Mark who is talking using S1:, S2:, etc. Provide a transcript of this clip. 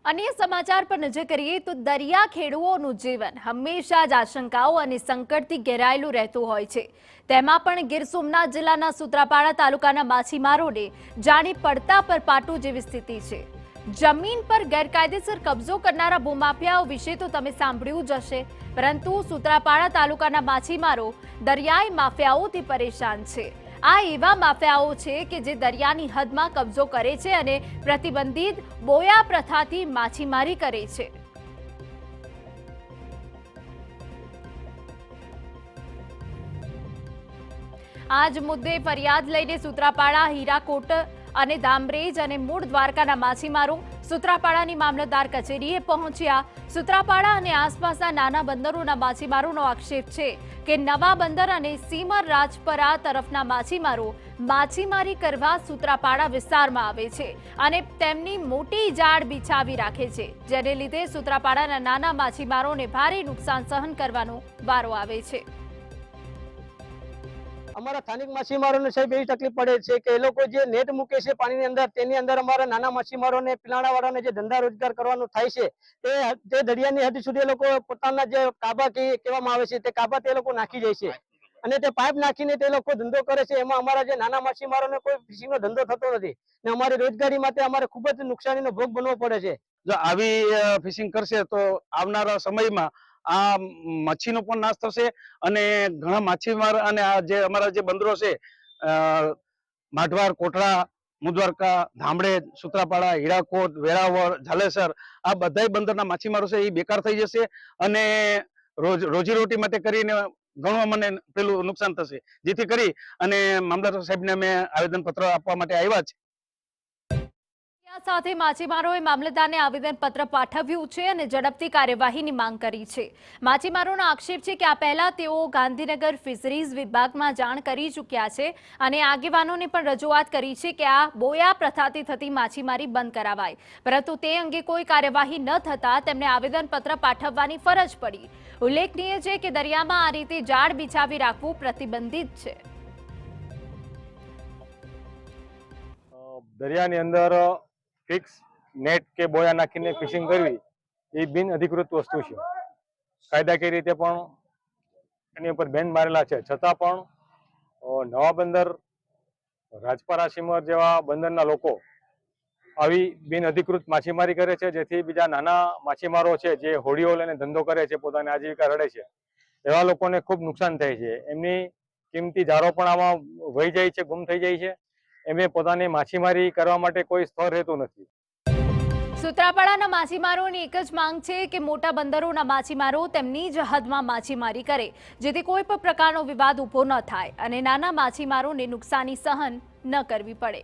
S1: अन्य समाचार पर नजर करिए तो दरिया खेडूओનું જીવન હંમેશા જ આશંકાઓ અને સંકટથી ઘેરાયેલું રહેતું હોય છે। તેમાં પણ ગીર સોમનાથ જિલ્લાના સુત્રાપાડા તાલુકાના માછીમારોને જાણે પડતા પર પાટું જેવી સ્થિતિ છે। જમીન પર ગેરકાયદેસર કબજો કરનારા ભૂમાફિયાઓ વિશે તો તમે સાંભળ્યું જ હશે, પરંતુ સુત્રાપાડા તાલુકાના માછીમારો દરિયાઈ માફિયાઓથી પરેશાન છે। આ એવા માફિયાઓ છે કે જે દરિયાની હદમાં કબજો કરે છે અને પ્રતિબંધિત બોયા પ્રથાથી માછીમારી કરે છે। આ જ મુદ્દે ફરિયાદ લઈને સુત્રાપાડા, હીરાકોટ અને ધામરેજ અને મૂળ દ્વારકાના માછીમારો સુત્રાપાડાની મામલતદાર કચેરીએ પહોંચ્યા। સુત્રાપાડા અને આસપાસના નાના બંદરોના માછીમારોનો આક્ષેપ છે કે નવા બંદર અને સીમર રાજપરા તરફના માછીમારો માછીમારી કરવા સુત્રાપાડા વિસ્તારમાં આવે છે અને તેમની મોટી જાળ બિછાવી રાખે છે, જેને લીધે સુત્રાપાડાના નાના માછીમારોને ભારે નુકસાન સહન કરવાનો વારો આવે છે।
S2: અમારા સ્થાનિક માછીમારોને સાહેબ એવી તકલીફ પડે છે કે એ લોકો જે નેટ મૂકે છે પાણીની અંદર, તેની અંદર અમારા નાના માછીમારોને, પિલાણાવાળાને જે ધંધા રોજગાર કરવાનું થાય છે તે દરિયાની હદ સુધી એ લોકો પોતાના જે કાબા કહેવામાં આવે છે તે કાબા તે લોકો નાખી જાય છે અને તે પાઇપ નાખીને તે લોકો ધંધો કરે છે। એમાં અમારા જે નાના માછીમારોને કોઈ ફિશિંગનો ધંધો થતો નથી ને અમારી રોજગારી માટે અમારે ખૂબ જ નુકસાનીનો ભોગ બનવો પડે છે।
S3: જો આવી ફિશિંગ કરશે તો આવનારા સમયમાં આ મચ્છીનો પણ નાશ થશે અને ઘણા માછીમાર અને આ જે અમારા જે બંદરો છે માઢવાર, કોટડા, મુદ્વારકા, ધામડેજ, સુત્રાપાડા, હીરાકોટ, વેરાવળ, ઝાલેસર આ બધા બંદરના માછીમારો છે એ બેકાર થઈ જશે અને રોજીરોટી માટે કરીને ઘણું અમને પેલું નુકસાન થશે, જેથી કરી અને મામલતદાર સાહેબને અમે આવેદનપત્ર આપવા માટે આવ્યા છે।
S1: સાથે માછીમારોએ મામલતદારને આવેદનપત્ર પાઠવ્યું છે અને ઝડપથી કાર્યવાહીની માંગ કરી છે। માછીમારોનો આક્ષેપ છે કે આ પહેલા તેઓ ગાંધીનગર ફિશરીઝ વિભાગમાં જાણ કરી ચૂક્યા છે અને આગેવાનોને પણ રજૂઆત કરી છે કે આ બોયા પ્રથાથી થતી માછીમારી બંધ કરાવાય, પરંતુ તે અંગે કોઈ કાર્યવાહી ન થતા તેમને આવેદનપત્ર પાઠવવાની ફરજ પડી। ઉલ્લેખનીય છે કે દરિયામાં આ રીતે જાળ બિછાવી રાખવું પ્રતિબંધિત છે।
S4: દરિયાની અંદર ફિક્સ નેટ કે બોયા નાખીને ફિશિંગ કરવી એ બિન અધિકૃત વસ્તુ છે। કાયદાકીય રીતે પણ એની ઉપર બેન મારેલા છે, છતાં પણ નવા બંદર, રાજપરા, સીમર જેવા બંદરના લોકો આવી બિન અધિકૃત માછીમારી કરે છે, જેથી બીજા નાના માછીમારો છે જે હોડીઓ લઈને ધંધો કરે છે, પોતાની આજીવિકા રડે છે, એવા લોકોને ખૂબ નુકસાન થાય છે। એમની કિંમતી જાળો પણ આમાં વહી જાય છે, ગુમ થઈ જાય છે। એમને પોતાની માછીમારી કરવા માટે કોઈ સ્થળ રહેતું નથી।
S1: સુત્રાપાડાના માછીમારોની એક જ માંગ છે કે મોટા બંદરોના માછીમારો તેમની જ હદમાં માછીમારી કરે, જેથી કોઈ પણ પ્રકારનો વિવાદ ઊભો ન થાય અને નાના માછીમારોને નુકસાની સહન ન કરવી પડે।